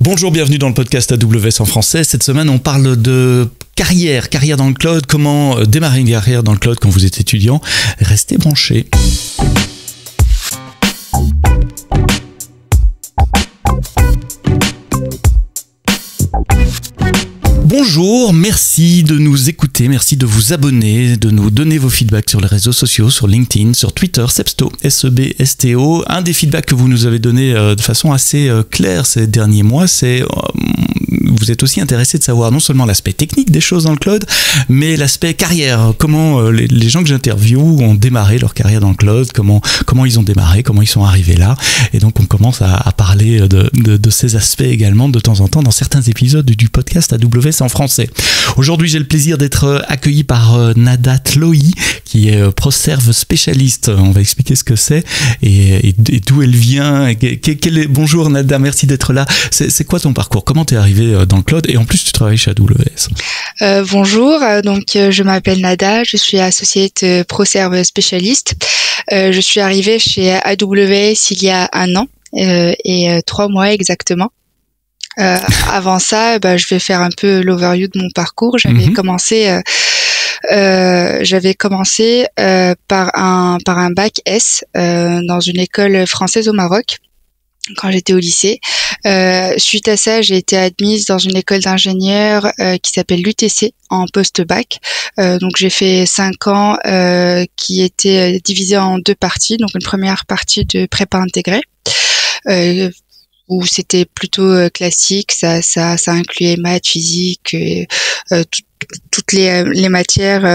Bonjour, bienvenue dans le podcast AWS en français. Cette semaine, on parle de carrière dans le cloud, comment démarrer une carrière dans le cloud quand vous êtes étudiant. Restez branchés. Bonjour, merci de nous écouter, merci de vous abonner, de nous donner vos feedbacks sur les réseaux sociaux, sur LinkedIn, sur Twitter, Sebsto, S-E-B-S-T-O. Un des feedbacks que vous nous avez donné de façon assez claire ces derniers mois, c'est vous êtes aussi intéressé de savoir non seulement l'aspect technique des choses dans le cloud, mais l'aspect carrière, comment les gens que j'interviewe ont démarré leur carrière dans le cloud, comment ils ont démarré, comment ils sont arrivés là. Et donc on commence à parler de ces aspects également de temps en temps dans certains épisodes du podcast AWS en français. Aujourd'hui, j'ai le plaisir d'être accueilli par Nada Tlohi, qui est ProServe spécialiste. On va expliquer ce que c'est et d'où elle vient. Bonjour Nada, merci d'être là. C'est quoi ton parcours? Comment t'es arrivé dans le cloud? Et en plus, tu travailles chez AWS. Bonjour, donc je m'appelle Nada, je suis associate ProServe spécialiste. Je suis arrivée chez AWS il y a 1 an et 3 mois exactement. Avant ça, je vais faire un peu l'overview de mon parcours. J'avais commencé par un bac S dans une école française au Maroc quand j'étais au lycée. Suite à ça, j'ai été admise dans une école d'ingénieurs qui s'appelle l'UTC en post-bac. Donc j'ai fait 5 ans qui étaient divisés en 2 parties. Donc une première partie de prépa intégrée où c'était plutôt classique, ça incluait maths, physique, toutes les matières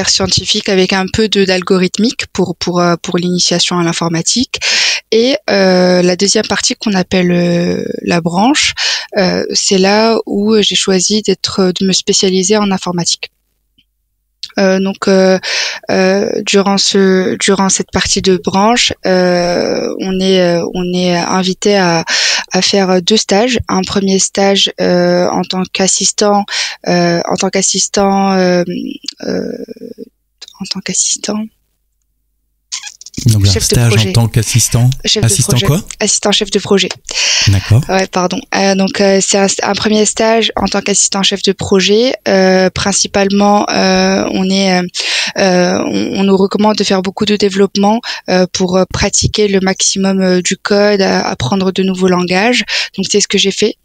scientifiques avec un peu d'algorithmique pour l'initiation à l'informatique. Et la deuxième partie qu'on appelle la branche, c'est là où j'ai choisi de me spécialiser en informatique. Donc durant cette partie de branche, on est invité à faire 2 stages. Un premier stage en tant qu'assistant Donc un stage en tant qu'assistant. Assistant quoi? Assistant chef de projet. D'accord. Ouais, pardon. Donc c'est un premier stage en tant qu'assistant chef de projet. Principalement, on nous recommande de faire beaucoup de développement pour pratiquer le maximum du code, apprendre de nouveaux langages. Donc c'est ce que j'ai fait.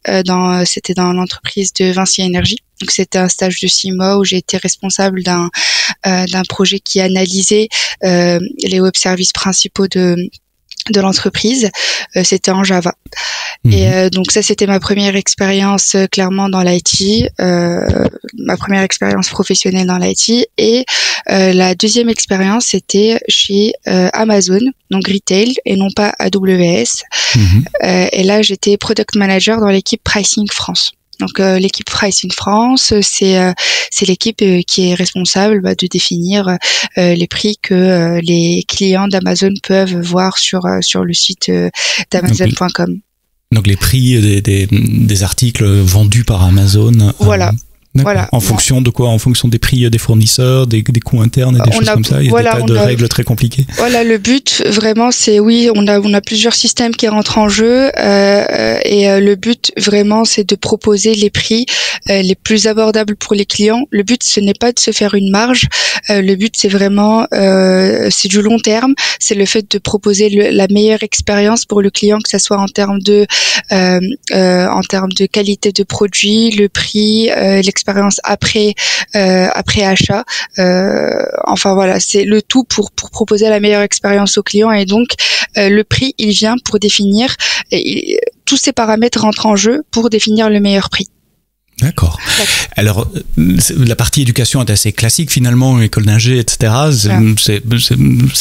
C'était dans l'entreprise de Vinci Énergie. Donc c'était un stage de 6 mois où j'ai été responsable d'un projet qui analysait les web services principaux de l'entreprise. C'était en Java. Et donc ça, c'était ma première expérience clairement dans l'IT, ma première expérience professionnelle dans l'IT. Et la deuxième expérience, c'était chez Amazon, donc retail, et non pas AWS. Et là, j'étais product manager dans l'équipe Pricing France. Donc l'équipe Pricing France, c'est l'équipe qui est responsable de définir les prix que les clients d'Amazon peuvent voir sur le site d'Amazon.com. Donc les prix des articles vendus par Amazon. Voilà. Voilà. En fonction de quoi? En fonction des prix des fournisseurs, des coûts internes et des choses comme ça. Il y a des tas de règles très compliquées. Voilà, le but vraiment, c'est on a plusieurs systèmes qui rentrent en jeu et le but vraiment, c'est de proposer les prix les plus abordables pour les clients. Le but, ce n'est pas de se faire une marge. Le but, c'est vraiment c'est du long terme. C'est le fait de proposer la meilleure expérience pour le client, que ça soit en termes de qualité de produit, le prix, l'expérience après achat. Enfin voilà, c'est le tout pour proposer la meilleure expérience au client. Et donc le prix, il vient pour définir tous ces paramètres rentrent en jeu pour définir le meilleur prix. D'accord. Alors, la partie éducation est assez classique finalement, école d'ingé, etc. C'est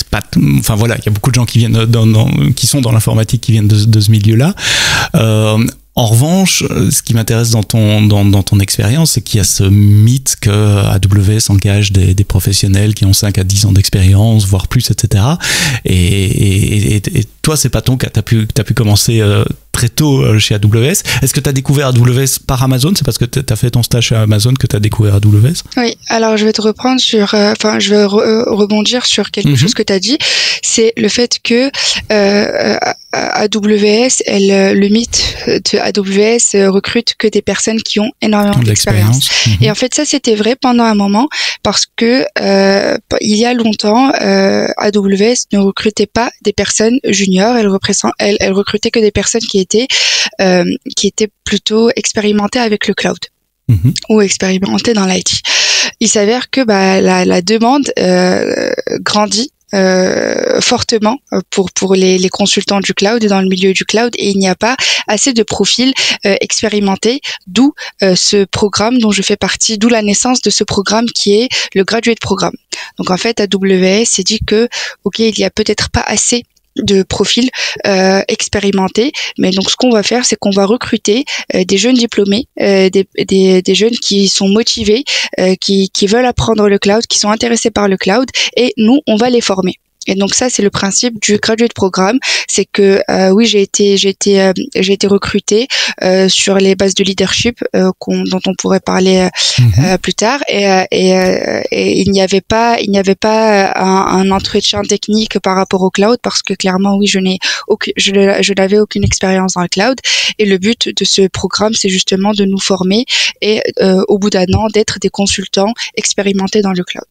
pas, enfin voilà, il y a beaucoup de gens qui viennent qui sont dans l'informatique, qui viennent de ce milieu-là. En revanche, ce qui m'intéresse dans ton expérience, c'est qu'il y a ce mythe que AWS engage des professionnels qui ont 5 à 10 ans d'expérience, voire plus, etc. Et toi, c'est pas ton cas. T'as pu commencer très tôt chez AWS. Est-ce que tu as découvert AWS par Amazon? C'est parce que tu as fait ton stage chez Amazon que tu as découvert AWS? Oui, alors je vais te reprendre sur, je vais rebondir sur quelque chose que tu as dit. C'est le fait que AWS, le mythe de AWS recrute que des personnes qui ont énormément d'expérience. Et en fait, ça, c'était vrai pendant un moment parce que il y a longtemps, AWS ne recrutait pas des personnes juniors. Elle recrutait que des personnes qui étaient plutôt expérimentées avec le cloud ou expérimentées dans l'IT. Il s'avère que la demande grandit fortement pour les consultants du cloud et dans le milieu du cloud, et il n'y a pas assez de profils expérimentés, d'où ce programme dont je fais partie, d'où la naissance de ce programme qui est le Graduate Programme. Donc en fait, AWS s'est dit que il y a peut-être pas assez de profils expérimentés, mais donc ce qu'on va faire, c'est qu'on va recruter des jeunes diplômés, des jeunes qui sont motivés, qui veulent apprendre le cloud, qui sont intéressés par le cloud, et nous, on va les former. Et donc ça, c'est le principe du Graduate Programme, c'est que oui, j'ai été recrutée sur les bases de leadership dont on pourrait parler plus tard, et il n'y avait pas un entretien technique par rapport au cloud, parce que clairement, oui, je n'avais aucune expérience dans le cloud, et le but de ce programme, c'est justement de nous former et au bout d'un an d'être des consultants expérimentés dans le cloud.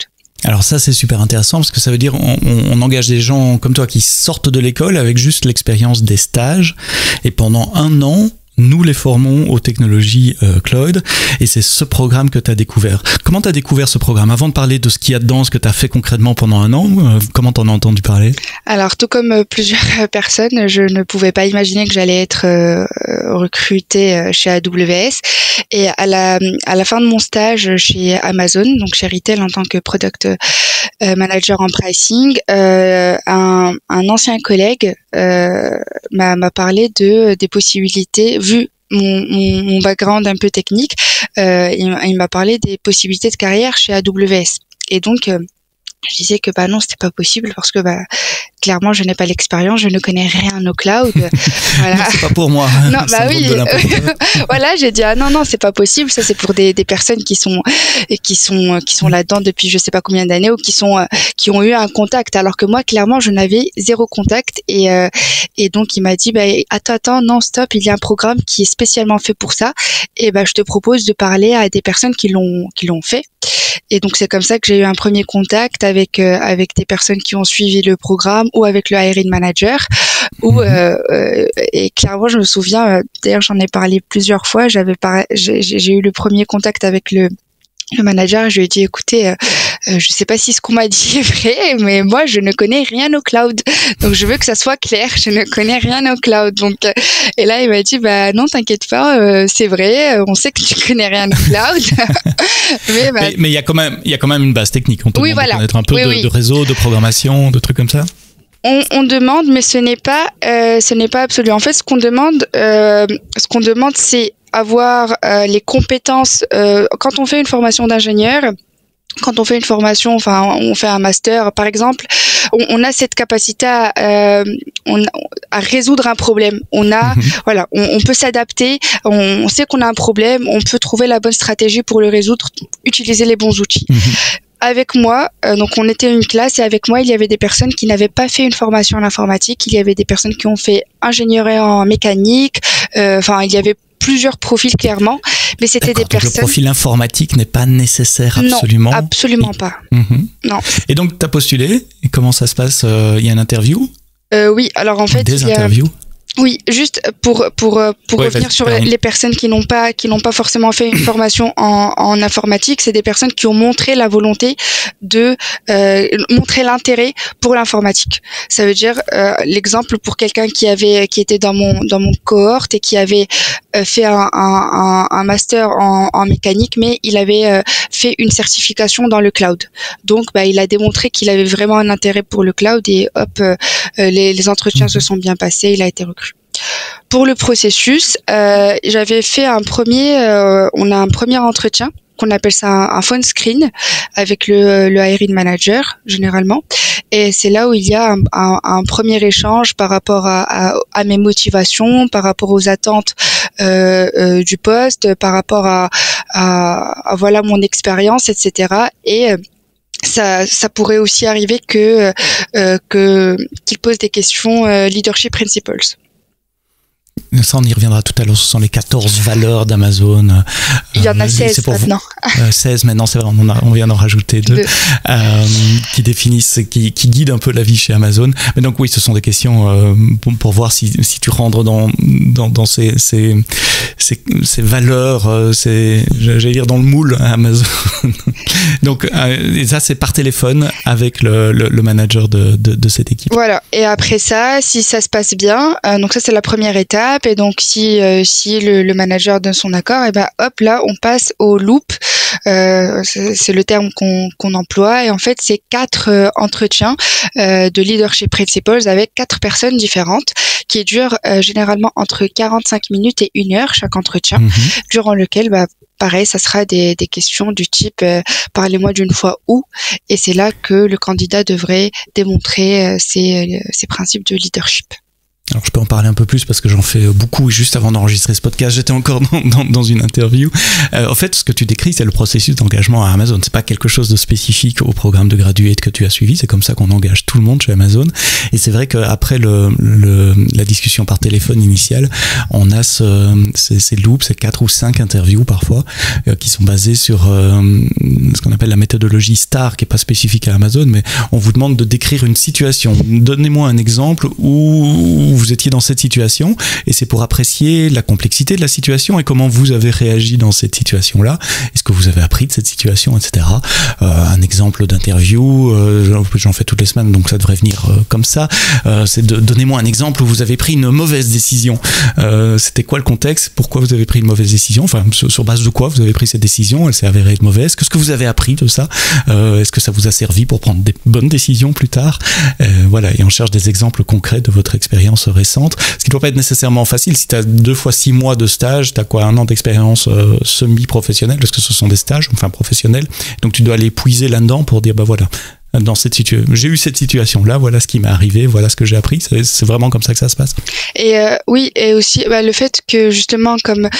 Alors ça, c'est super intéressant parce que ça veut dire on engage des gens comme toi qui sortent de l'école avec juste l'expérience des stages, et pendant un an, nous les formons aux technologies cloud, et c'est ce programme que tu as découvert. Comment tu as découvert ce programme? Avant de parler de ce qu'il y a dedans, ce que tu as fait concrètement pendant un an, comment tu en as entendu parler? Alors, tout comme plusieurs personnes, je ne pouvais pas imaginer que j'allais être recrutée chez AWS. Et à la fin de mon stage chez Amazon, donc chez Retail en tant que Product Manager en pricing, un ancien collègue m'a parlé des possibilités, vu mon background un peu technique, il m'a parlé des possibilités de carrière chez AWS. Et donc, je disais que non, c'était pas possible parce que clairement, je n'ai pas l'expérience, je ne connais rien au cloud. Voilà. Non, c'est pas pour moi. Non, oui. Voilà, j'ai dit non, c'est pas possible. Ça, c'est pour des personnes qui sont là-dedans depuis je sais pas combien d'années, ou qui ont eu un contact. Alors que moi, clairement, je n'avais zéro contact. Et donc, il m'a dit attends, non, stop. Il y a un programme qui est spécialement fait pour ça. Et je te propose de parler à des personnes qui l'ont fait. Et donc, c'est comme ça que j'ai eu un premier contact avec des personnes qui ont suivi le programme, ou avec le hiring manager, et clairement, je me souviens, d'ailleurs, j'en ai parlé plusieurs fois, j'ai eu le premier contact avec le manager. Je lui ai dit, écoutez, je sais pas si ce qu'on m'a dit est vrai, mais moi, je ne connais rien au cloud. Donc, je veux que ça soit clair. Je ne connais rien au cloud. Donc, et là, il m'a dit, non, t'inquiète pas, c'est vrai. On sait que tu connais rien au cloud. mais il y a quand même une base technique. On te demande de connaître un peu de réseau, de programmation, de trucs comme ça. On demande, mais ce n'est pas absolu. En fait, ce qu'on demande, c'est avoir les compétences. Quand on fait une formation d'ingénieur, quand on fait une formation, on fait un master, par exemple, on a cette capacité à résoudre un problème. On peut s'adapter. On sait qu'on a un problème. On peut trouver la bonne stratégie pour le résoudre. Utiliser les bons outils. Avec moi, donc on était une classe, et avec moi, il y avait des personnes qui n'avaient pas fait une formation en informatique. Il y avait des personnes qui ont fait ingénierie en mécanique. Il y avait plusieurs profils clairement, mais c'était des personnes... Le profil informatique n'est pas nécessaire absolument? Non, absolument pas. Non. Et donc, tu as postulé, et comment ça se passe? Il y a une interview? Oui, alors en fait... Des interviews? Oui, juste pour revenir sur les personnes qui n'ont pas forcément fait une formation en informatique, c'est des personnes qui ont montré la volonté de montrer l'intérêt pour l'informatique. Ça veut dire l'exemple pour quelqu'un qui était dans mon cohorte et qui avait fait un master en mécanique, mais il avait fait une certification dans le cloud. Donc il a démontré qu'il avait vraiment un intérêt pour le cloud, et hop, les entretiens se sont bien passés, il a été recruté. Pour le processus, j'avais fait on a un premier entretien qu'on appelle ça un phone screen avec le hiring manager généralement. Et c'est là où il y a un premier échange par rapport à mes motivations, par rapport aux attentes du poste, par rapport à voilà mon expérience, etc. Et ça pourrait aussi arriver qu'il pose des questions leadership principles. Ça, on y reviendra tout à l'heure. Ce sont les 14 valeurs d'Amazon. Il y en a 16 maintenant. 16 maintenant, c'est vrai, on vient d'en rajouter 2. Qui définissent, qui guident un peu la vie chez Amazon. Mais donc oui, ce sont des questions pour voir si tu rentres dans ces valeurs, j'allais dire dans le moule à Amazon. Donc et ça, c'est par téléphone avec le manager de cette équipe. Voilà. Et après ça, si ça se passe bien, donc ça c'est la première étape. Et donc si le manager donne son accord, et ben hop là on passe au loop. C'est le terme qu'on emploie, et en fait c'est 4 entretiens de leadership principles avec 4 personnes différentes qui durent généralement entre 45 minutes et 1 heure chaque entretien, durant lequel pareil, ça sera des questions du type parlez-moi d'une fois où, et c'est là que le candidat devrait démontrer ses principes de leadership. Alors je peux en parler un peu plus parce que j'en fais beaucoup. Juste avant d'enregistrer ce podcast, j'étais encore dans une interview. En fait, ce que tu décris, c'est le processus d'engagement à Amazon. C'est pas quelque chose de spécifique au programme de graduate que tu as suivi. C'est comme ça qu'on engage tout le monde chez Amazon. Et c'est vrai qu'après la discussion par téléphone initiale, on a ces loops, ces 4 ou 5 interviews parfois, qui sont basées sur ce qu'on appelle la méthodologie STAR, qui est pas spécifique à Amazon, mais on vous demande de décrire une situation. Donnez-moi un exemple où vous étiez dans cette situation, et c'est pour apprécier la complexité de la situation et comment vous avez réagi dans cette situation-là. Est-ce que vous avez appris de cette situation, etc. Un exemple d'interview, j'en fais toutes les semaines, donc ça devrait venir comme ça. C'est donnez-moi un exemple où vous avez pris une mauvaise décision. C'était quoi le contexte? Pourquoi vous avez pris une mauvaise décision? Enfin, sur base de quoi vous avez pris cette décision? Elle s'est avérée être mauvaise. Qu'est-ce que vous avez appris de ça? Est-ce que ça vous a servi pour prendre des bonnes décisions plus tard? Voilà, et on cherche des exemples concrets de votre expérience récente, ce qui ne doit pas être nécessairement facile. Si tu as 2 fois 6 mois de stage, tu as quoi, 1 an d'expérience semi-professionnelle, parce que ce sont des stages, enfin professionnels, donc tu dois aller puiser là-dedans pour dire, voilà, dans cette situation, j'ai eu cette situation-là, voilà ce qui m'est arrivé, voilà ce que j'ai appris. C'est vraiment comme ça que ça se passe. Et oui, et aussi le fait que justement, comme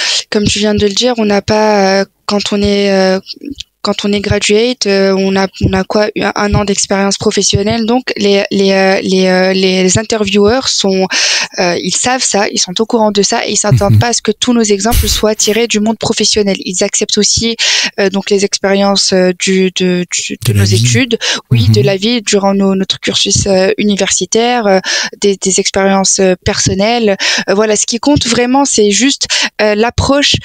tu viens de le dire, on n'a pas, quand on est graduate, on a quoi, 1 an d'expérience professionnelle. Donc les intervieweurs ils savent ça, ils sont au courant de ça, et ils s'attendent pas à ce que tous nos exemples soient tirés du monde professionnel. Ils acceptent aussi donc les expériences de nos études, de la vie durant notre cursus universitaire, des expériences personnelles. Voilà, ce qui compte vraiment, c'est juste l'approche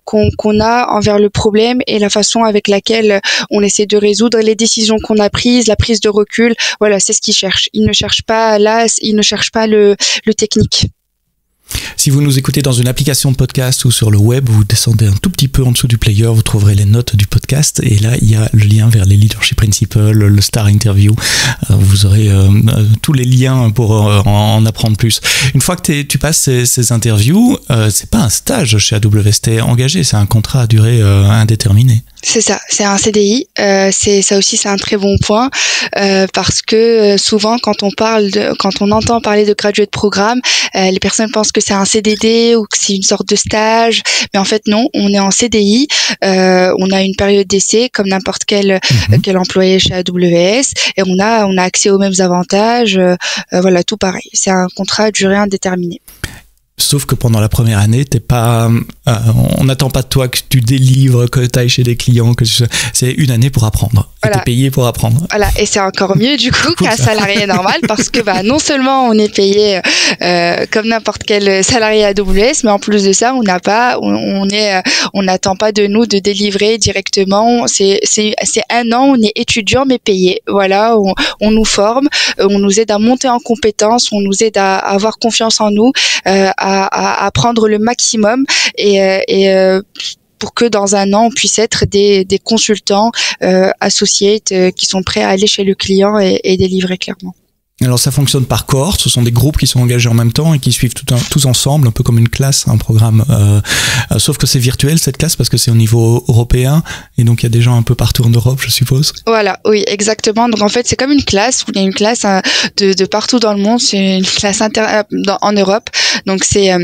qu'on a envers le problème et la façon avec laquelle on essaie de résoudre, les décisions qu'on a prises, la prise de recul. Voilà, c'est ce qu'ils cherchent. Ils ne cherchent pas le technique. Si vous nous écoutez dans une application de podcast ou sur le web, vous descendez un tout petit peu en dessous du player, vous trouverez les notes du podcast, et là il y a le lien vers les leadership principles, le star interview. Vous aurez tous les liens pour en apprendre plus. Une fois que tu passes ces interviews, c'est pas un stage chez AWS, t'es engagé, c'est un contrat à durée indéterminée. C'est ça, c'est un CDI. Ça aussi, c'est un très bon point, parce que souvent, quand on entend parler de graduate programme, les personnes pensent que c'est un CDD ou que c'est une sorte de stage, mais en fait non, on est en CDI. On a une période d'essai comme n'importe quel employé chez AWS, et on a accès aux mêmes avantages. Voilà, tout pareil. C'est un contrat à durée indéterminée. Sauf que pendant la première année, on n'attend pas de toi que tu délivres, que tu ailles chez des clients, c'est 1 année pour apprendre. Voilà. Et t'es payé pour apprendre. Voilà, et c'est encore mieux du coup qu'un salarié normal, parce que non seulement on est payé comme n'importe quel salarié AWS, mais en plus de ça, on n'attend pas de nous de délivrer directement. C'est 1 an, on est étudiant mais payé. Voilà, on nous forme, on nous aide à monter en compétences, on nous aide à avoir confiance en nous, à apprendre le maximum, et pour que dans 1 an on puisse être des consultants associates qui sont prêts à aller chez le client et délivrer clairement. Alors ça fonctionne par cohorte, ce sont des groupes qui sont engagés en même temps et qui suivent tous ensemble, un peu comme une classe, un programme. Sauf que c'est virtuel cette classe parce que c'est au niveau européen et donc il y a des gens un peu partout en Europe, je suppose. Voilà, oui, exactement. Donc en fait c'est comme une classe, il y a une classe de partout dans le monde, c'est une classe en Europe. Donc c'est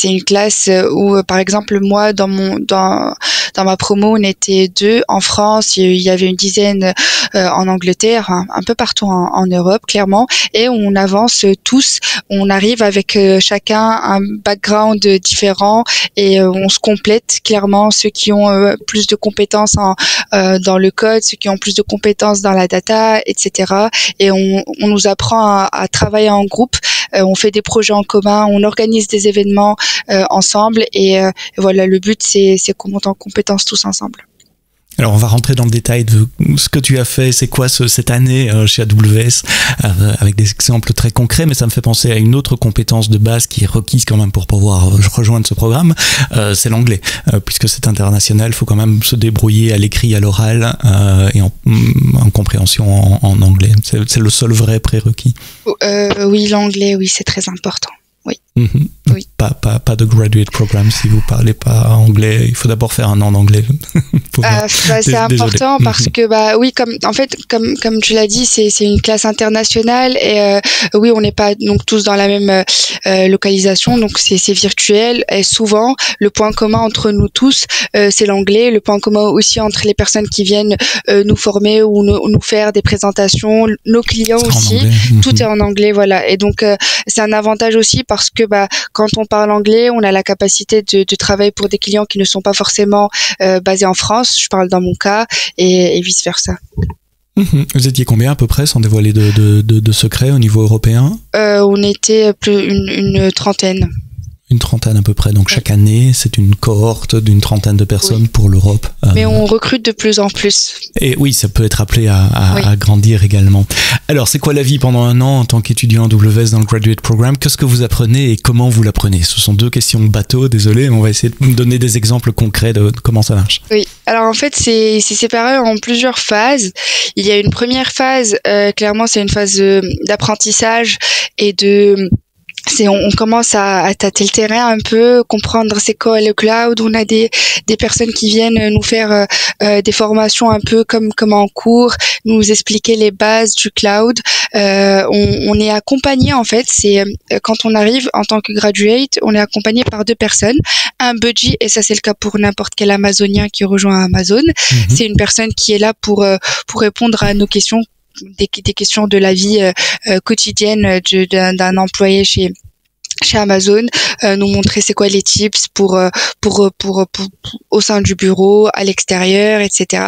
une classe où par exemple moi dans ma promo on était 2 en France, il y avait une dizaine en Angleterre, un peu partout en Europe clairement, et on avance tous, on arrive avec chacun un background différent et on se complète clairement, ceux qui ont plus de compétences dans le code, ceux qui ont plus de compétences dans la data, etc. Et on nous apprend à travailler en groupe, on fait des projets en commun, on organise des événements ensemble et voilà, le but c'est qu'on monte en compétences tous ensemble. Alors on va rentrer dans le détail de ce que tu as fait, c'est quoi cette année chez AWS avec des exemples très concrets, mais ça me fait penser à une autre compétence de base qui est requise quand même pour pouvoir rejoindre ce programme, c'est l'anglais, puisque c'est international, il faut quand même se débrouiller à l'écrit, à l'oral et en compréhension en anglais, c'est le seul vrai prérequis. Oui, l'anglais, oui, c'est très important. Oui. Mm-hmm. Oui. Pas de graduate programme si vous parlez pas anglais. Il faut d'abord faire un an d'anglais. C'est important parce que oui, comme tu l'as dit, c'est une classe internationale et oui, on n'est pas donc tous dans la même localisation, donc c'est virtuel. Et souvent, le point commun entre nous tous, c'est l'anglais. Le point commun aussi entre les personnes qui viennent nous former ou nous faire des présentations, nos clients aussi. Tout est en anglais, voilà. Et donc c'est un avantage aussi parce que quand on parle anglais, on a la capacité de travailler pour des clients qui ne sont pas forcément basés en France, je parle dans mon cas, et vice versa. Vous étiez combien à peu près, sans dévoiler de secrets au niveau européen? On était une trentaine. Une trentaine à peu près, donc chaque année c'est une cohorte d'une trentaine de personnes pour l'Europe. Mais on recrute de plus en plus. Et oui, ça peut être appelé à grandir également. Alors c'est quoi la vie pendant un an en tant qu'étudiant AWS dans le Graduate Programme? Qu'est-ce que vous apprenez et comment vous l'apprenez? Ce sont 2 questions bateau, désolé, mais on va essayer de donner des exemples concrets de comment ça marche. Oui, alors en fait c'est séparé en plusieurs phases. Il y a une première phase, clairement c'est une phase d'apprentissage et on commence à tâter le terrain un peu, comprendre c'est quoi le cloud. On a des personnes qui viennent nous faire des formations un peu comme en cours, nous expliquer les bases du cloud. On est accompagné en fait, c'est quand on arrive en tant que graduate, on est accompagné par 2 personnes, un budgie, et ça c'est le cas pour n'importe quel Amazonien qui rejoint Amazon. C'est une personne qui est là pour répondre à nos questions, des questions de la vie quotidienne d'un employé chez Amazon, nous montrer c'est quoi les tips pour au sein du bureau, à l'extérieur, etc.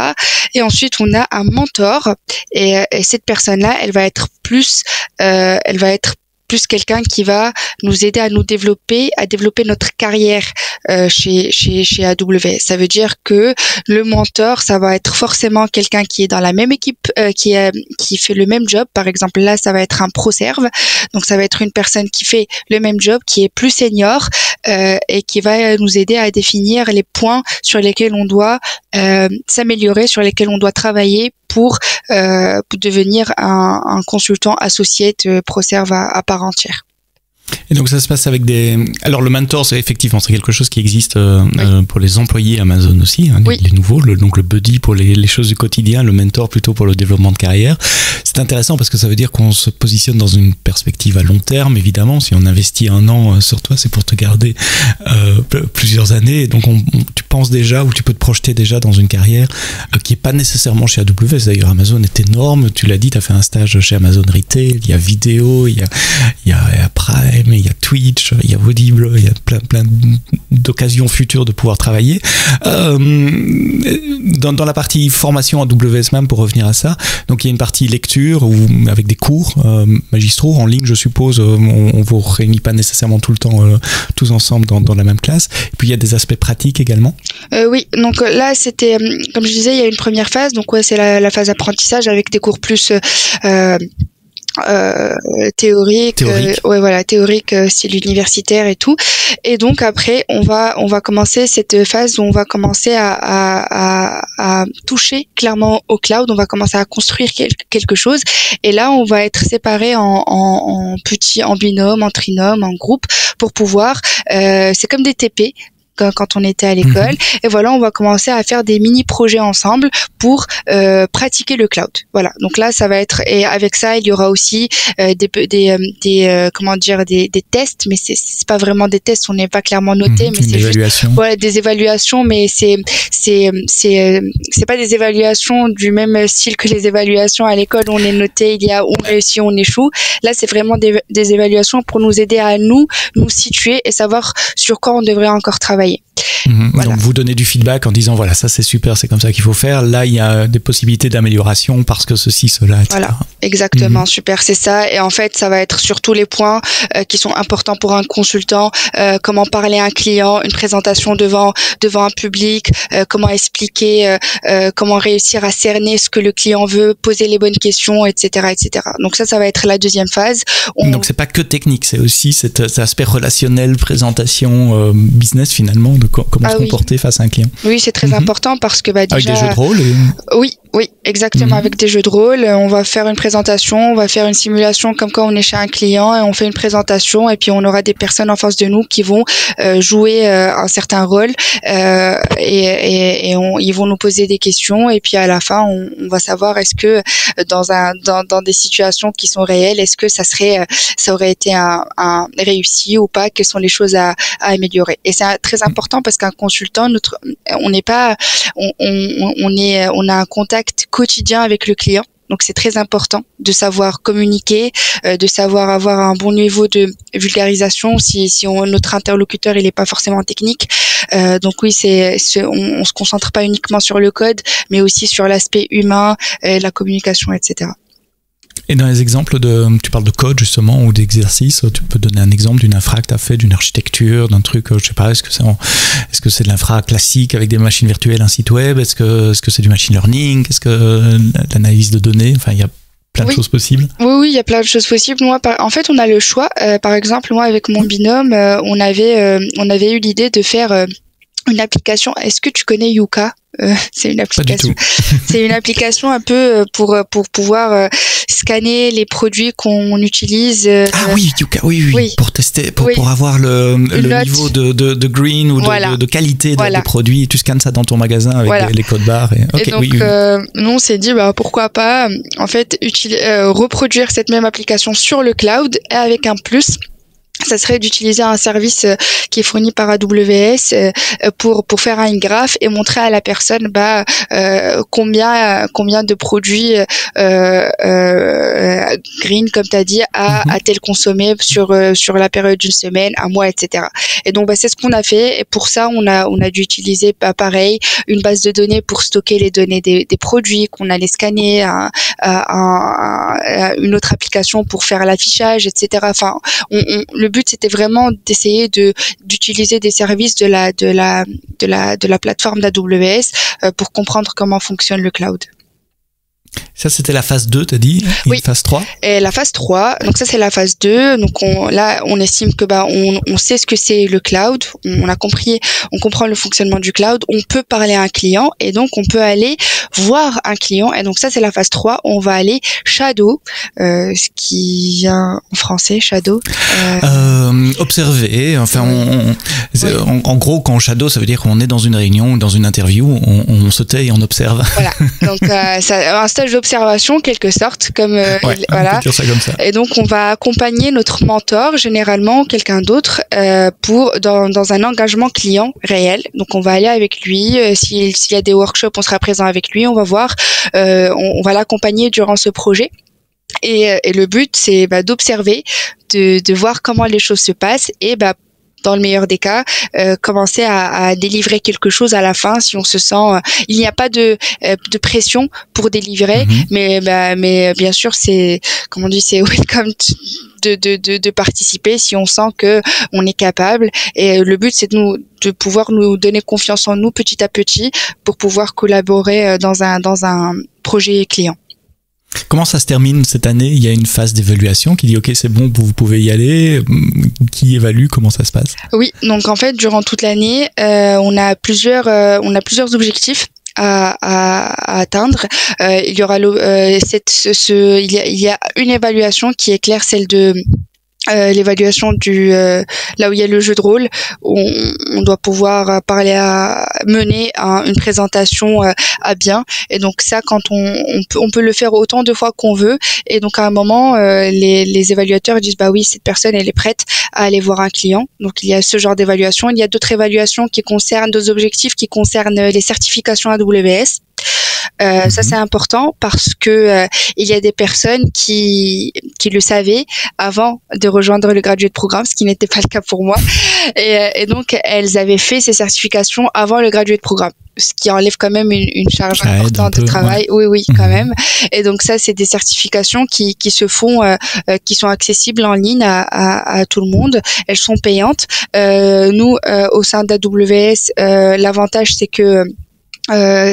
Et ensuite on a un mentor et cette personne-là, elle va être plus quelqu'un qui va nous aider à développer notre carrière chez AWS. Ça veut dire que le mentor, ça va être forcément quelqu'un qui est dans la même équipe, qui fait le même job. Par exemple, là, ça va être un pro-serve. Donc, ça va être une personne qui fait le même job, qui est plus senior et qui va nous aider à définir les points sur lesquels on doit s'améliorer, sur lesquels on doit travailler pour devenir un consultant associé pro-serve à part entière. Et donc ça se passe avec Alors le mentor, c'est quelque chose qui existe pour les employés Amazon aussi, les nouveaux, donc le buddy pour les choses du quotidien, le mentor plutôt pour le développement de carrière. C'est intéressant parce que ça veut dire qu'on se positionne dans une perspective à long terme, évidemment. Si on investit un an sur toi, c'est pour te garder plusieurs années. Et donc tu penses déjà, ou tu peux te projeter déjà dans une carrière qui est pas nécessairement chez AWS. D'ailleurs, Amazon est énorme. Tu l'as dit, tu as fait un stage chez Amazon Retail, il y a Vidéo, il y a Prime, il y a Twitch, il y a Audible, il y a plein d'occasions futures de pouvoir travailler. Dans la partie formation AWS même, pour revenir à ça, donc il y a une partie lecture ou avec des cours magistraux en ligne, je suppose. On vous réunit pas nécessairement tout le temps tous ensemble dans la même classe. Et puis il y a des aspects pratiques également. Oui, donc là c'était, comme je disais, il y a une première phase, donc c'est la phase apprentissage avec des cours plus théorique. Théorique, style universitaire et tout. Et donc après, on va commencer cette phase où on va commencer à toucher clairement au cloud. On va commencer à construire quelque chose. Et là, on va être séparés en binôme, en trinôme, en groupe pour pouvoir. C'est comme des TP. Quand on était à l'école. Et voilà, on va commencer à faire des mini-projets ensemble pour pratiquer le cloud. Voilà. Donc là, ça va être, et avec ça, il y aura aussi des tests, mais c'est pas vraiment des tests, on n'est pas clairement noté, mais c'est juste des évaluations, mais c'est pas des évaluations du même style que les évaluations à l'école où on est noté, il y a on réussit, on échoue. Là, c'est vraiment des évaluations pour nous aider à nous situer et savoir sur quoi on devrait encore travailler. Voilà. Donc vous donnez du feedback en disant voilà, ça c'est super, c'est comme ça qu'il faut faire, là il y a des possibilités d'amélioration parce que ceci, cela, etc. Voilà, exactement, super, c'est ça. Et en fait ça va être sur tous les points qui sont importants pour un consultant, comment parler à un client, une présentation devant un public, comment expliquer, comment réussir à cerner ce que le client veut, poser les bonnes questions, etc. Donc ça va être la deuxième phase. Donc c'est pas que technique, c'est aussi cet aspect relationnel, présentation, business finalement, de comment se comporter face à un client. Oui, c'est très important parce que déjà... Avec des jeux de rôle Oui, exactement. Avec des jeux de rôle, on va faire une présentation, on va faire une simulation comme quand on est chez un client et on fait une présentation et puis on aura des personnes en face de nous qui vont jouer un certain rôle et ils vont nous poser des questions et puis à la fin on va savoir est-ce que dans des situations qui sont réelles, est-ce que ça aurait été un réussi ou pas, quelles sont les choses à améliorer. Et c'est très important parce qu'un consultant, on a un contact quotidien avec le client. Donc c'est très important de savoir communiquer, de savoir avoir un bon niveau de vulgarisation si notre interlocuteur il est pas forcément technique. Donc oui, on se concentre pas uniquement sur le code, mais aussi sur l'aspect humain, la communication, etc. Et dans les exemples tu parles de code justement ou d'exercice, tu peux donner un exemple d'une infra que tu as fait, d'une architecture, d'un truc, je sais pas, est-ce que c'est de l'infra classique avec des machines virtuelles, un site web, est-ce que c'est du machine learning, est-ce que l'analyse de données, enfin il y a plein de choses possibles. Oui, il y a plein de choses possibles. Moi, en fait, on a le choix. Par exemple, moi avec mon binôme, on avait eu l'idée de faire une application. Est-ce que tu connais Yuka? C'est une application. C'est une application un peu pour pouvoir scanner les produits qu'on utilise. Oui, Yuka, oui. Pour tester, pour avoir le niveau de green ou de qualité des produits. Tu scannes ça dans ton magasin avec les codes barres. Et donc, nous on s'est dit pourquoi pas en fait reproduire cette même application sur le cloud et avec un plus. Ça serait d'utiliser un service qui est fourni par AWS pour faire un graphe et montrer à la personne combien de produits green comme tu as dit a-t-elle consommé sur la période d'une semaine, un mois, etc. Et donc c'est ce qu'on a fait et pour ça on a dû utiliser pareil une base de données pour stocker les données des produits qu'on allait scanner, une autre application pour faire l'affichage, etc. Enfin le but c'était vraiment d'essayer d'utiliser des services de la plateforme d'AWS pour comprendre comment fonctionne le cloud. Ça, c'était la phase 2, t'as dit? Oui. Phase 3? Et la phase 3, donc ça, c'est la phase 2. Donc, on estime que, on sait ce que c'est le cloud. On comprend le fonctionnement du cloud. On peut parler à un client et donc, on peut aller voir un client. Et donc, ça, c'est la phase 3. On va aller shadow, ce qui vient en français, shadow. Observer. Enfin, en gros, quand on shadow, ça veut dire qu'on est dans une réunion ou dans une interview, on se tait et on observe. Voilà. Donc, un stage d'observation, quelque sorte, comme voilà. On peut dire ça comme ça. Et donc on va accompagner notre mentor, généralement quelqu'un d'autre, dans un engagement client réel. Donc on va aller avec lui. S'il y a des workshops, on sera présent avec lui. On va voir. On va l'accompagner durant ce projet. Et le but, c'est d'observer, de voir comment les choses se passent et dans le meilleur des cas, commencer à délivrer quelque chose à la fin si on se sent... il n'y a pas de pression pour délivrer, mais bien sûr, c'est, comme on dit, c'est welcome de participer si on sent que on est capable. Et le but, c'est de pouvoir nous donner confiance en nous petit à petit pour pouvoir collaborer dans un projet client. Comment ça se termine cette année? Il y a une phase d'évaluation qui dit ok, c'est bon, vous pouvez y aller. Qui évalue? Comment ça se passe? Oui, donc en fait durant toute l'année, on a plusieurs objectifs à atteindre. Il y aura il y a une évaluation qui est claire, celle de l'évaluation là où il y a le jeu de rôle. On doit pouvoir mener une présentation à bien, et donc ça, quand on peut le faire autant de fois qu'on veut, et donc à un moment les évaluateurs disent bah oui, cette personne elle est prête à aller voir un client. Donc il y a ce genre d'évaluation. Il y a d'autres évaluations qui concernent d'autres objectifs qui concernent les certifications AWS. Ça c'est important parce que il y a des personnes qui le savaient avant de rejoindre le graduate programme, ce qui n'était pas le cas pour moi, et donc elles avaient fait ces certifications avant le graduate programme, ce qui enlève quand même une charge importante de travail. Ouais. Oui, quand même. Et donc ça, c'est des certifications qui se font, qui sont accessibles en ligne à tout le monde. Elles sont payantes. Nous, au sein d'AWS, l'avantage c'est que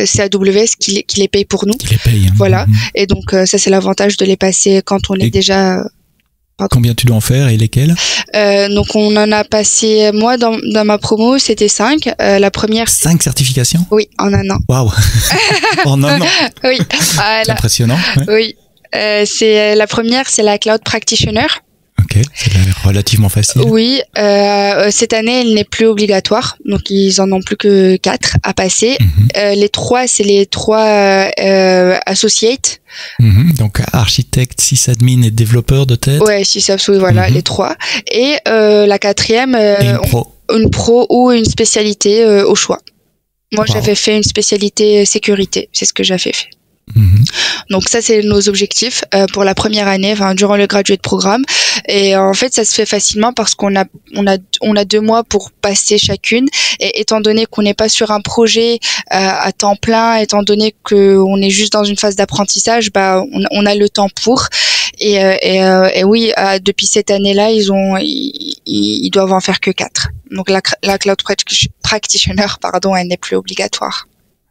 c'est AWS qui les paye pour nous. Qui les paye. Voilà. Et donc ça c'est l'avantage de les passer quand on est déjà. Combien tu dois en faire et lesquels? Donc on en a passé, moi dans ma promo c'était 5. La première. 5 certifications? Oui, en un an. Waouh. En un an. Oui. C'est impressionnant. Ouais. Oui. C'est la première, c'est la Cloud Practitioner. Ok, c'est relativement facile. Oui, cette année, elle n'est plus obligatoire, donc ils en ont plus que 4 à passer. Les 3, c'est les 3 associates. Donc architecte, sysadmin et développeur de tête. Ouais, sysadmin, oui, voilà, les 3. Et la 4e, une pro ou une spécialité au choix. Moi, j'avais fait une spécialité sécurité, c'est ce que j'avais fait. Donc ça c'est nos objectifs pour la première année, durant le graduate programme, et en fait ça se fait facilement parce qu'on a 2 mois pour passer chacune, et étant donné qu'on n'est pas sur un projet à temps plein, étant donné qu'on est juste dans une phase d'apprentissage, on a le temps pour, et oui, depuis cette année-là ils doivent en faire que 4. Donc la Cloud Practitioner, elle n'est plus obligatoire.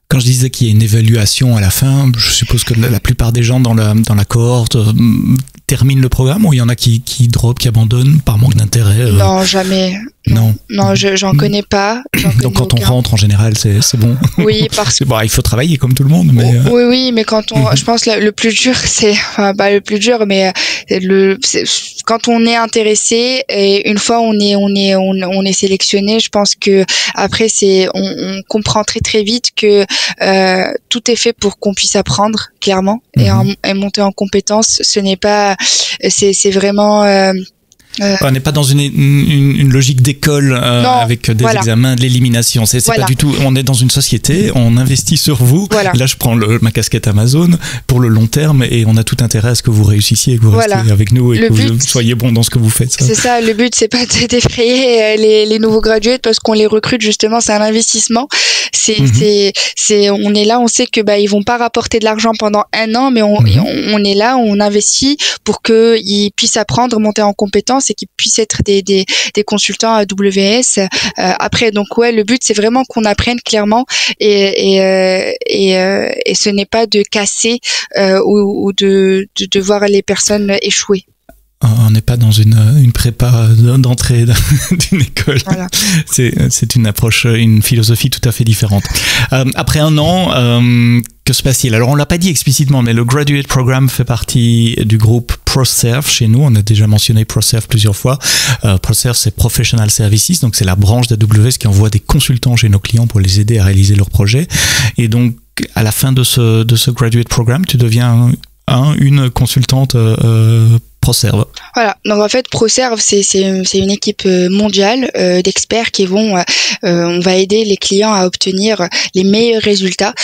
Quand je disais qu'il y a une évaluation à la fin, je suppose que la plupart des gens dans la cohorte terminent le programme, ou il y en a qui drop, qui abandonnent par manque d'intérêt? Non, jamais. Non, j'en connais pas. Donc quand on rentre, en général, c'est bon. Oui, parce que il faut travailler comme tout le monde. Mais oui, mais quand je pense le plus dur, c'est le plus dur, mais quand on est intéressé, et une fois on est sélectionné, je pense que après on comprend très très vite que tout est fait pour qu'on puisse apprendre clairement, et monter en compétences. Ce n'est pas, c'est vraiment. On n'est pas dans une logique d'école avec des examens, de l'élimination. C'est pas du tout. On est dans une société, on investit sur vous. Voilà. Là, je prends ma casquette Amazon pour le long terme, et on a tout intérêt à ce que vous réussissiez, que vous restiez avec nous, et que vous soyez bon dans ce que vous faites. C'est ça. Le but, c'est pas d'effrayer les nouveaux graduates parce qu'on les recrute, justement. C'est un investissement. On est là, on sait que ils vont pas rapporter de l'argent pendant un an, mais on est là, on investit pour qu'ils puissent apprendre, monter en compétences, et qu'ils puissent être des consultants AWS. Après, donc le but c'est vraiment qu'on apprenne clairement, et ce n'est pas de casser ou de voir les personnes échouer. On n'est pas dans une prépa d'entrée d'une école. Voilà. C'est une approche, une philosophie tout à fait différente. Après un an, que se passe-t-il? Alors on l'a pas dit explicitement, mais le Graduate Programme fait partie du groupe ProServe chez nous. On a déjà mentionné ProServe plusieurs fois. ProServe, c'est Professional Services, donc c'est la branche d'AWS qui envoie des consultants chez nos clients pour les aider à réaliser leurs projets. Et donc à la fin de ce Graduate Programme, tu deviens une consultante ProServe. Voilà, donc en fait ProServe c'est une équipe mondiale d'experts qui vont on va aider les clients à obtenir les meilleurs résultats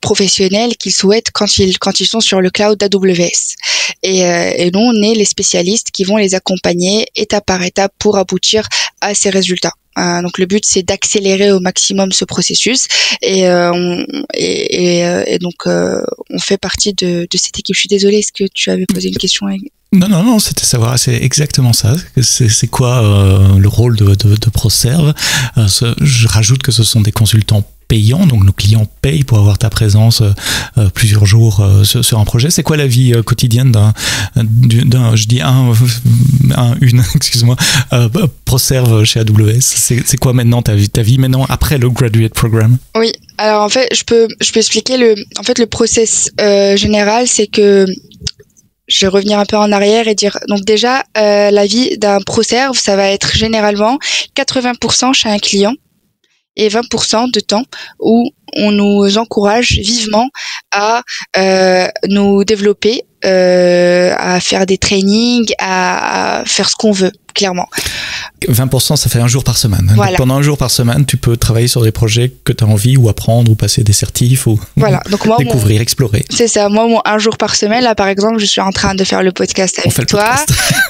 professionnels qu'ils souhaitent quand ils sont sur le cloud d'AWS. Et nous on est les spécialistes qui vont les accompagner étape par étape pour aboutir à ces résultats. Donc le but c'est d'accélérer au maximum ce processus, et donc on fait partie de cette équipe. Je suis désolée, est-ce que tu avais posé une question? Non, c'était savoir, c'est exactement ça. C'est quoi le rôle de ProServe. Je rajoute que ce sont des consultants payants, donc nos clients payent pour avoir ta présence plusieurs jours sur un projet. C'est quoi la vie quotidienne excuse-moi, ProServe chez AWS? C'est quoi maintenant ta vie maintenant après le graduate program? Oui, alors en fait, je peux expliquer le process général, c'est que je vais revenir un peu en arrière et dire, donc déjà, la vie d'un ProServe, ça va être généralement 80% chez un client et 20% de temps où on nous encourage vivement à nous développer, à faire des trainings, à faire ce qu'on veut, clairement. 20%, ça fait un jour par semaine. Voilà. Donc pendant un jour par semaine, tu peux travailler sur des projets que tu as envie ou apprendre ou passer des certifs ou donc moi, découvrir, explorer. C'est ça. Moi, un jour par semaine, là, par exemple, je suis en train de faire le podcast avec toi.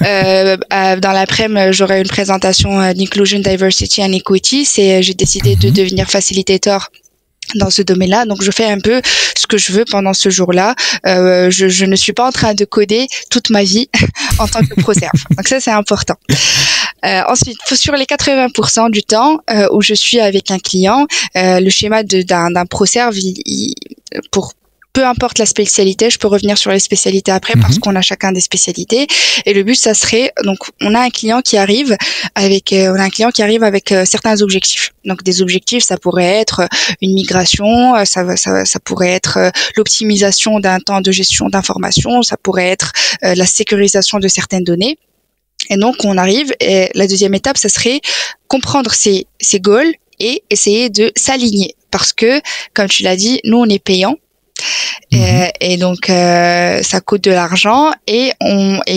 Dans l'après-midi, j'aurai une présentation d'Inclusion, Diversity and Equity. J'ai décidé de devenir facilitator dans ce domaine-là, donc je fais un peu ce que je veux pendant ce jour-là. Je ne suis pas en train de coder toute ma vie en tant que ProServe. Donc ça, c'est important. Ensuite, sur les 80% du temps où je suis avec un client, le schéma d'un ProServe, pour peu importe la spécialité, je peux revenir sur les spécialités après parce qu'on a chacun des spécialités. Et le but, ça serait, donc, on a un client qui arrive avec certains objectifs. Donc, des objectifs, ça pourrait être une migration, ça pourrait être l'optimisation d'un temps de gestion d'information, ça pourrait être la sécurisation de certaines données. Et donc, on arrive et la deuxième étape, ça serait comprendre ces goals et essayer de s'aligner. Parce que, comme tu l'as dit, nous, on est payant. Et donc ça coûte de l'argent et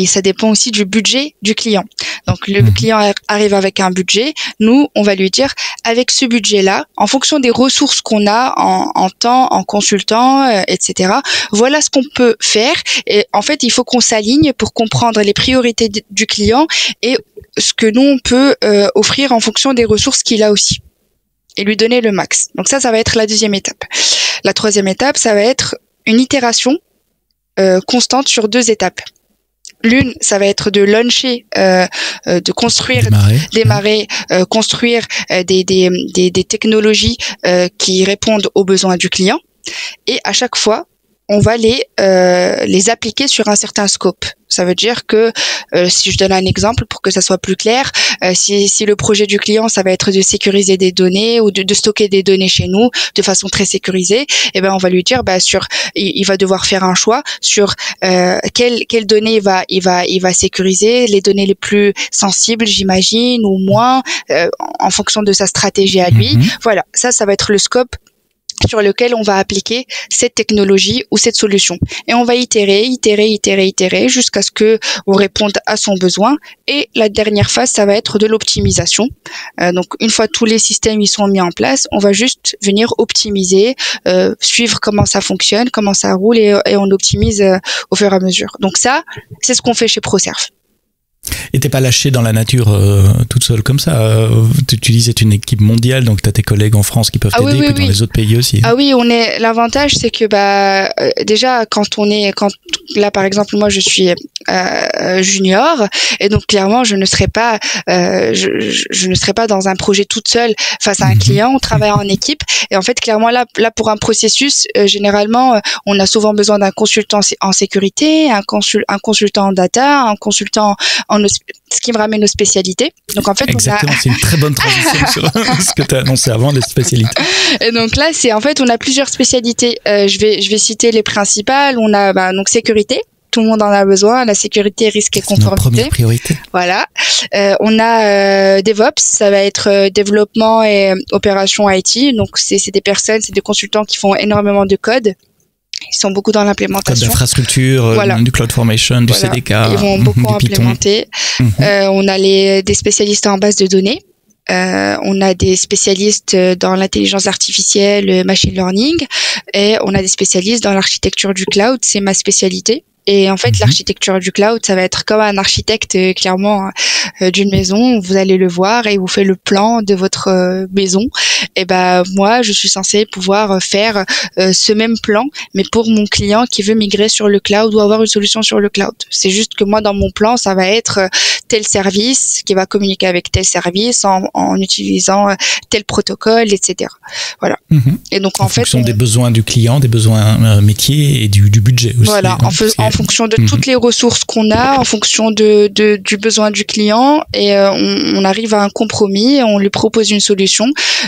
ça dépend aussi du budget du client. Donc le client arrive avec un budget, nous on va lui dire avec ce budget-là, en fonction des ressources qu'on a en temps, en consultant, etc. Voilà ce qu'on peut faire. Et en fait, il faut qu'on s'aligne pour comprendre les priorités du client et ce que nous on peut offrir en fonction des ressources qu'il a aussi. Et lui donner le max. Donc ça va être la deuxième étape. La troisième étape, ça va être une itération constante sur 2 étapes. L'une, ça va être de launcher, de construire, démarrer, construire des technologies qui répondent aux besoins du client. Et à chaque fois, on va les appliquer sur un certain scope. Ça veut dire que, si je donne un exemple pour que ça soit plus clair, si le projet du client, ça va être de sécuriser des données ou de stocker des données chez nous de façon très sécurisée, et ben on va lui dire, il va devoir faire un choix sur quelles données il va sécuriser, les données les plus sensibles, j'imagine, ou moins, en fonction de sa stratégie à lui. Voilà, ça va être le scope sur lequel on va appliquer cette technologie ou cette solution. Et on va itérer jusqu'à ce que on réponde à son besoin. Et la dernière phase, ça va être de l'optimisation. Donc, une fois tous les systèmes ils sont mis en place, on va juste venir optimiser, suivre comment ça fonctionne, comment ça roule et on optimise au fur et à mesure. Donc ça, c'est ce qu'on fait chez ProServe. Et t'es pas lâché dans la nature toute seule comme ça. Tu dis c'est une équipe mondiale, donc t'as tes collègues en France qui peuvent t'aider, et puis dans les autres pays aussi. Ah oui, l'avantage c'est que déjà là par exemple moi je suis junior et donc clairement je ne serai pas dans un projet toute seule face à un client. On travaille en équipe et en fait clairement là pour un processus généralement on a souvent besoin d'un consultant en sécurité, un consultant en data, un consultant ce qui me ramène aux spécialités. Donc en fait, exactement, c'est une très bonne transition sur ce que tu as annoncé avant, les spécialités. Et donc là, on a plusieurs spécialités. Je vais citer les principales. On a donc sécurité. Tout le monde en a besoin. La sécurité, risque et conformité. C'est notre première priorité. Voilà. On a DevOps, ça va être développement et opération IT. Donc c'est des personnes, c'est des consultants qui font énormément de code. Ils sont beaucoup dans l'implémentation. Code d'infrastructure, du CloudFormation, du CDK, ils vont beaucoup implémenter. On a des spécialistes en base de données. On a des spécialistes dans l'intelligence artificielle, le machine learning, et on a des spécialistes dans l'architecture du cloud. C'est ma spécialité. Et en fait, l'architecture du cloud, ça va être comme un architecte, clairement, d'une maison. Vous allez le voir et il vous fait le plan de votre maison. Et ben moi, je suis censée pouvoir faire ce même plan, mais pour mon client qui veut migrer sur le cloud ou avoir une solution sur le cloud. C'est juste que moi, dans mon plan, ça va être tel service qui va communiquer avec tel service en utilisant tel protocole, etc. Voilà. Et donc en fonction des besoins du client, des besoins métiers et du budget aussi. Voilà, en fonction de toutes les ressources qu'on a, en fonction du besoin du client, et on arrive à un compromis, on lui propose une solution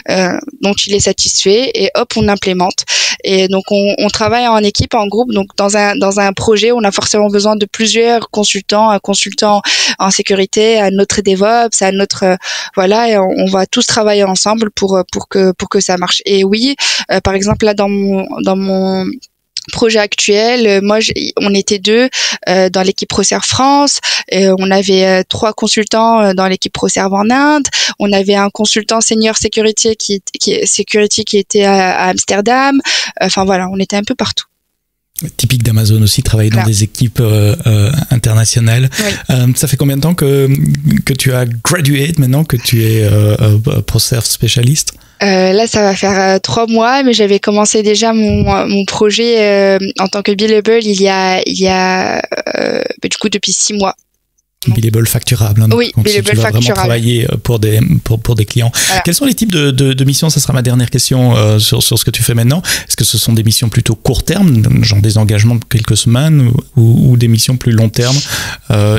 dont il est satisfait, et hop, on implémente. Et donc on travaille en équipe, en groupe. Donc dans un projet, on a forcément besoin de plusieurs consultants, un consultant en sécurité, un autre DevOps, un autre voilà, et on va tous travailler ensemble pour que ça marche. Et oui, par exemple là dans mon projet actuel, on était 2 dans l'équipe ProServe France, on avait 3 consultants dans l'équipe ProServe en Inde, on avait un consultant senior security qui était à Amsterdam, enfin voilà, on était un peu partout. Typique d'Amazon aussi, travailler dans des équipes internationales. Oui. Ça fait combien de temps que tu as graduate maintenant, que tu es ProServe spécialiste? Là, ça va faire 3 mois, mais j'avais commencé déjà mon projet en tant que billable il y a du coup depuis 6 mois. Billable facturable. Hein, oui, donc billable tu vas facturable. Vraiment travailler pour des clients. Voilà. Quels sont les types de missions? Ça sera ma dernière question sur ce que tu fais maintenant. Est-ce que ce sont des missions plutôt court terme, genre des engagements de quelques semaines, ou des missions plus long terme?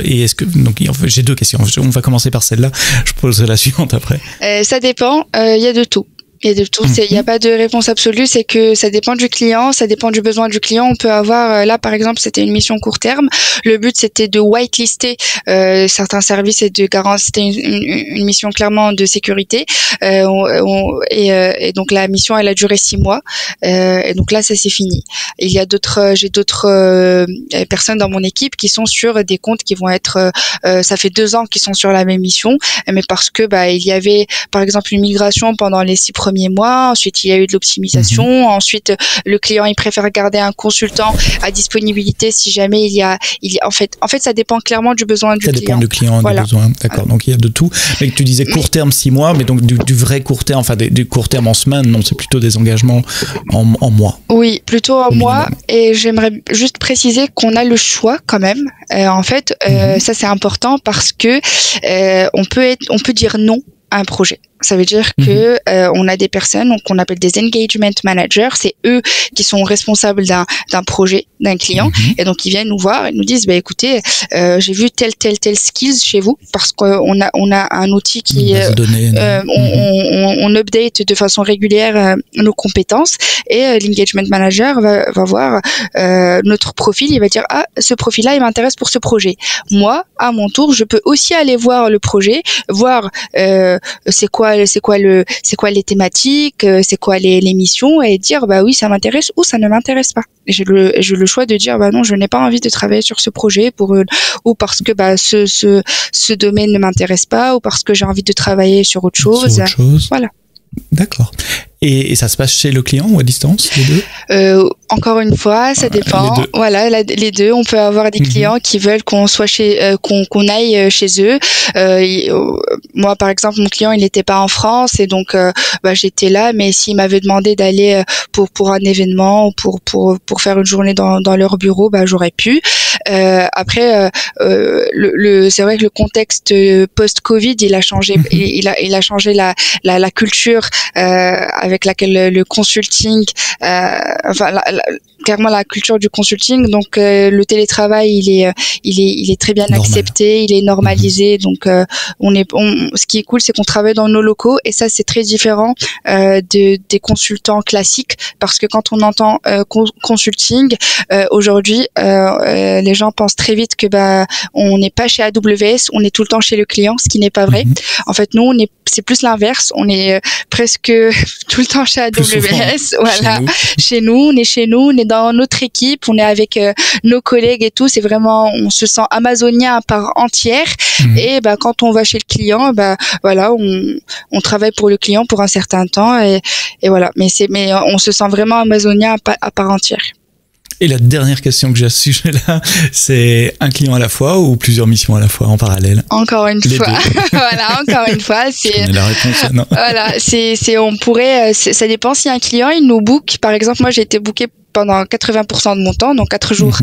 Et est-ce que donc j'ai 2 questions. On va commencer par celle-là. Je poserai la suivante après. Ça dépend. Il y a de tout. Il y a de tout, il n'y a pas de réponse absolue, c'est que ça dépend du client, ça dépend du besoin du client. On peut avoir, là par exemple, c'était une mission court terme. Le but c'était de whitelister certains services et de garantir, c'était une mission clairement de sécurité. Et donc la mission elle a duré 6 mois. Et donc là ça c'est fini. Il y a j'ai d'autres personnes dans mon équipe qui sont sur des comptes qui vont être, ça fait 2 ans qu'ils sont sur la même mission, mais parce que il y avait par exemple une migration pendant les 6 premiers mois, ensuite il y a eu de l'optimisation, ensuite le client il préfère garder un consultant à disponibilité si jamais en fait ça dépend clairement du besoin du client. Ça dépend du client, voilà. Du besoin, d'accord. Donc il y a de tout. Mais tu disais court terme 6 mois, mais donc du vrai court terme, enfin du court terme en semaine, non, c'est plutôt des engagements en mois. Oui, plutôt en mois. Et j'aimerais juste préciser qu'on a le choix quand même. En fait, ça c'est important parce que on peut dire non à un projet. Ça veut dire que on a des personnes qu'on appelle des engagement managers. C'est eux qui sont responsables d'un projet, d'un client. Et donc ils viennent nous voir et nous disent écoutez, j'ai vu tel skills chez vous parce qu'on a un outil qui on update de façon régulière nos compétences, et l'engagement manager va voir notre profil, il va dire ce profil là il m'intéresse pour ce projet. Moi à mon tour je peux aussi aller voir le projet, voir c'est quoi les thématiques, c'est quoi les missions, et dire oui ça m'intéresse ou ça ne m'intéresse pas. Et j'ai le choix de dire non, je n'ai pas envie de travailler sur ce projet ou parce que ce domaine ne m'intéresse pas, ou parce que j'ai envie de travailler sur autre chose. Voilà. D'accord. Et ça se passe chez le client ou à distance, les deux? Encore une fois, ça dépend. Les deux. Voilà, les deux. On peut avoir des clients qui veulent qu'on soit qu'on aille chez eux. Moi, par exemple, mon client, il n'était pas en France, et donc j'étais là. Mais s'il m'avait demandé d'aller pour un événement ou pour faire une journée dans leur bureau, j'aurais pu. Après, c'est vrai que le contexte post-Covid, il a changé. Il a changé la culture avec laquelle le consulting, clairement la culture du consulting. Donc le télétravail, il est très bien accepté, il est normalisé. Donc ce qui est cool, c'est qu'on travaille dans nos locaux, et ça c'est très différent des consultants classiques, parce que quand on entend consulting aujourd'hui, les gens pensent très vite que on n'est pas chez AWS, on est tout le temps chez le client, ce qui n'est pas vrai. En fait, nous c'est plus l'inverse, on est presque tout le temps chez AWS, voilà. Chez nous, on est dans notre équipe, on est avec nos collègues et tout. C'est vraiment, on se sent amazonien à part entière. Et quand on va chez le client, voilà, on travaille pour le client pour un certain temps, et voilà. Mais on se sent vraiment amazonien à part entière. Et la dernière question que j'ai à ce sujet-là, c'est un client à la fois ou plusieurs missions à la fois en parallèle? Encore une fois. Voilà, encore une fois. C'est la réponse, non. Voilà, on pourrait, ça dépend si un client, il nous book. Par exemple, moi, j'ai été booké pendant 80% de mon temps, donc 4 jours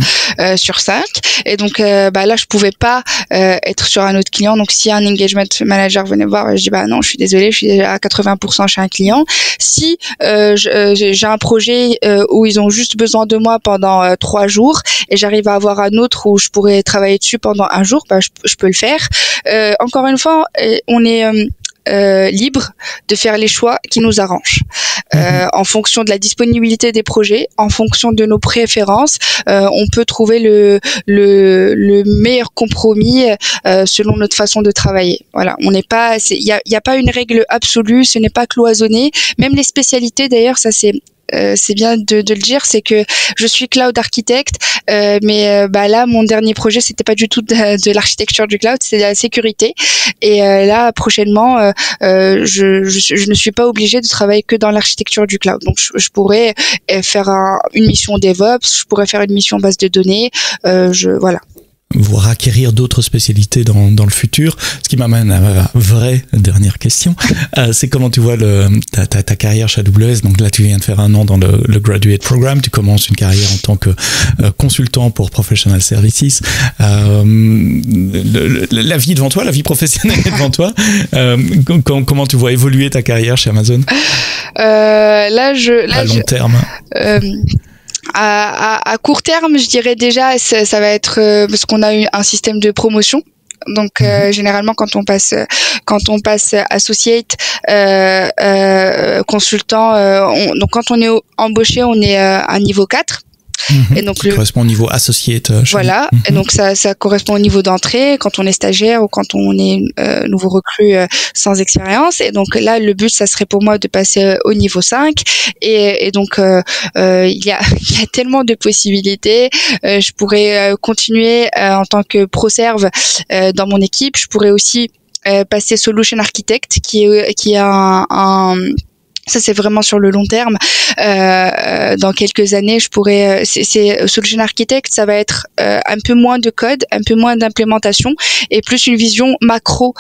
sur 5. Et donc là, je pouvais pas être sur un autre client. Donc si un engagement manager venait me voir, je dis non, je suis désolée, je suis déjà à 80% chez un client. Si j'ai un projet où ils ont juste besoin de moi pendant 3 jours et j'arrive à avoir un autre où je pourrais travailler dessus pendant 1 jour, je peux le faire. Encore une fois, on est libre de faire les choix qui nous arrangent en fonction de la disponibilité des projets, en fonction de nos préférences. On peut trouver le meilleur compromis selon notre façon de travailler. Voilà, on n'est pas, il y a pas une règle absolue, ce n'est pas cloisonné. Même les spécialités, d'ailleurs, ça c'est bien de le dire, c'est que je suis cloud architecte, mais là mon dernier projet c'était pas du tout de l'architecture du cloud, c'était de la sécurité. Et là prochainement, je ne suis pas obligée de travailler que dans l'architecture du cloud. Donc je pourrais faire une mission DevOps, je pourrais faire une mission base de données, voilà. Voire acquérir d'autres spécialités dans le futur. Ce qui m'amène à ma vraie dernière question. C'est comment tu vois ta carrière chez AWS. Donc là, tu viens de faire 1 an dans le Graduate Programme. Tu commences une carrière en tant que consultant pour Professional Services. La vie devant toi, la vie professionnelle est devant toi. Comment tu vois évoluer ta carrière chez Amazon? À long terme. À court terme, je dirais déjà, ça va être parce qu'on a eu un système de promotion. Donc généralement quand on passe associate, consultant, donc quand on est embauché, on est à niveau 4. Et donc qui correspond au niveau associate. Voilà. Et donc ça correspond au niveau d'entrée quand on est stagiaire ou quand on est nouveau recrue sans expérience. Et donc là, le but, ça serait pour moi de passer au niveau 5. Et donc il y a tellement de possibilités. Je pourrais continuer en tant que ProServe dans mon équipe. Je pourrais aussi passer Solution Architect, qui est un ça c'est vraiment sur le long terme. Dans quelques années, je pourrais. C'est Solution Architect, ça va être un peu moins de code, un peu moins d'implémentation et plus une vision macro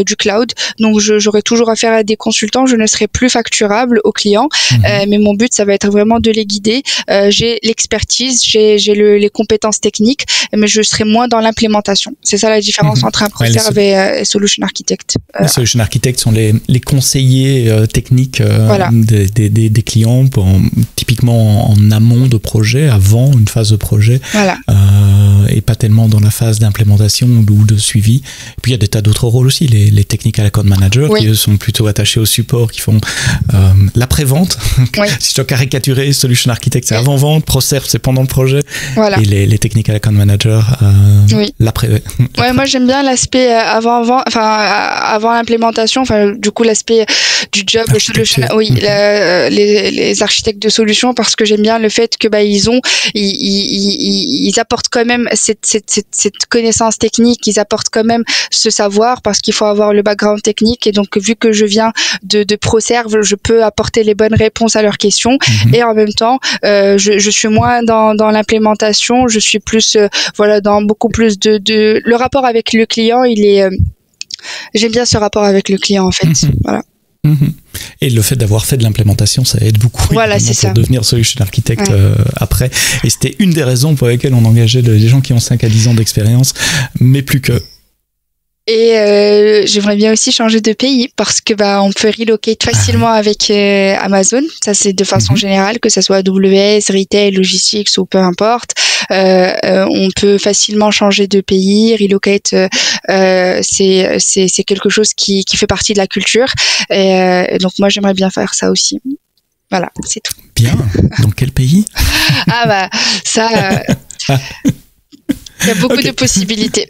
du cloud. Donc j'aurai toujours affaire à des consultants, je ne serai plus facturable aux clients, mais mon but ça va être vraiment de les guider. J'ai l'expertise, j'ai les compétences techniques, mais je serai moins dans l'implémentation. C'est ça la différence entre un ProServe et Solution Architect. Les Solution Architects sont les conseillers techniques. Voilà. Des clients, typiquement en amont de projet, avant une phase de projet, voilà. Et pas tellement dans la phase d'implémentation ou de suivi. Et puis il y a des tas d'autres rôles aussi, les technical account managers, qui eux sont plutôt attachés au support, qui font l'après-vente. Si je dois caricaturer, Solution Architect c'est avant-vente, ProServe c'est pendant le projet, voilà. Et les technical account managers l'après. Ouais, moi j'aime bien l'aspect avant l'implémentation, du coup l'aspect du job, les architectes de solutions, parce que j'aime bien le fait que ils apportent quand même cette connaissance technique, ils apportent quand même ce savoir, parce qu'il faut avoir le background technique. Et donc vu que je viens de ProServe, je peux apporter les bonnes réponses à leurs questions. Et en même temps je suis moins dans l'implémentation, je suis plus dans beaucoup plus de le rapport avec le client. J'aime bien ce rapport avec le client en fait. Voilà. Et le fait d'avoir fait de l'implémentation, ça aide beaucoup pour devenir solution architecte après. Et c'était une des raisons pour lesquelles on engageait des gens qui ont 5 à 10 ans d'expérience, mais plus que. Et j'aimerais bien aussi changer de pays, parce que on peut relocate facilement avec Amazon. Ça c'est de façon générale, que ça soit AWS, retail, logistics ou peu importe. On peut facilement changer de pays, relocate. C'est quelque chose qui fait partie de la culture. Et donc moi j'aimerais bien faire ça aussi. Voilà, c'est tout. Bien. Dans quel pays? Ça. Il y a beaucoup de possibilités.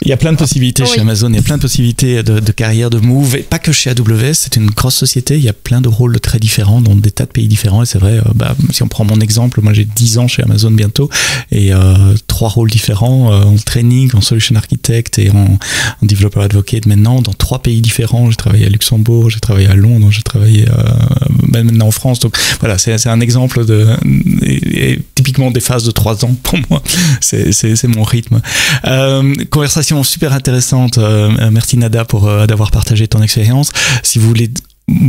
Il y a plein de possibilités chez Amazon, il y a plein de possibilités de carrière, de move, et pas que chez AWS, c'est une grosse société, il y a plein de rôles très différents dans des tas de pays différents, et c'est vrai, si on prend mon exemple, moi j'ai 10 ans chez Amazon bientôt, et 3 rôles différents, en training, en solution architect et en developer advocate maintenant, dans 3 pays différents, j'ai travaillé à Luxembourg, j'ai travaillé à Londres, j'ai travaillé maintenant en France, donc voilà, c'est un exemple et typiquement des phases de 3 ans pour moi, c'est mon rythme. Conversation super intéressante, merci Nada d'avoir partagé ton expérience. Si vous voulez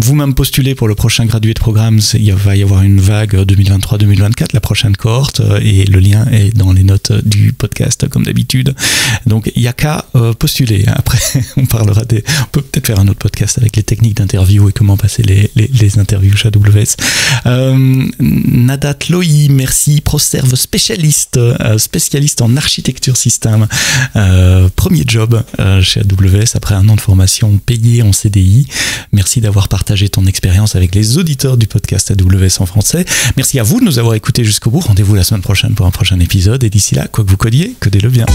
vous-même postuler pour le prochain graduate programme, il va y avoir une vague 2023-2024, la prochaine cohorte, et le lien est dans les notes du podcast comme d'habitude. Donc il n'y a qu'à postuler. Après, on peut peut-être faire un autre podcast avec les techniques d'interview et comment passer les interviews chez AWS. Nada Tloï, merci, ProServe spécialiste en architecture système. Premier job chez AWS après un an de formation payé en CDI. Merci d'avoir partagé ton expérience avec les auditeurs du podcast AWS en français. Merci à vous de nous avoir écoutés jusqu'au bout. Rendez-vous la semaine prochaine pour un prochain épisode. Et d'ici là, quoi que vous codiez, codez-le bien.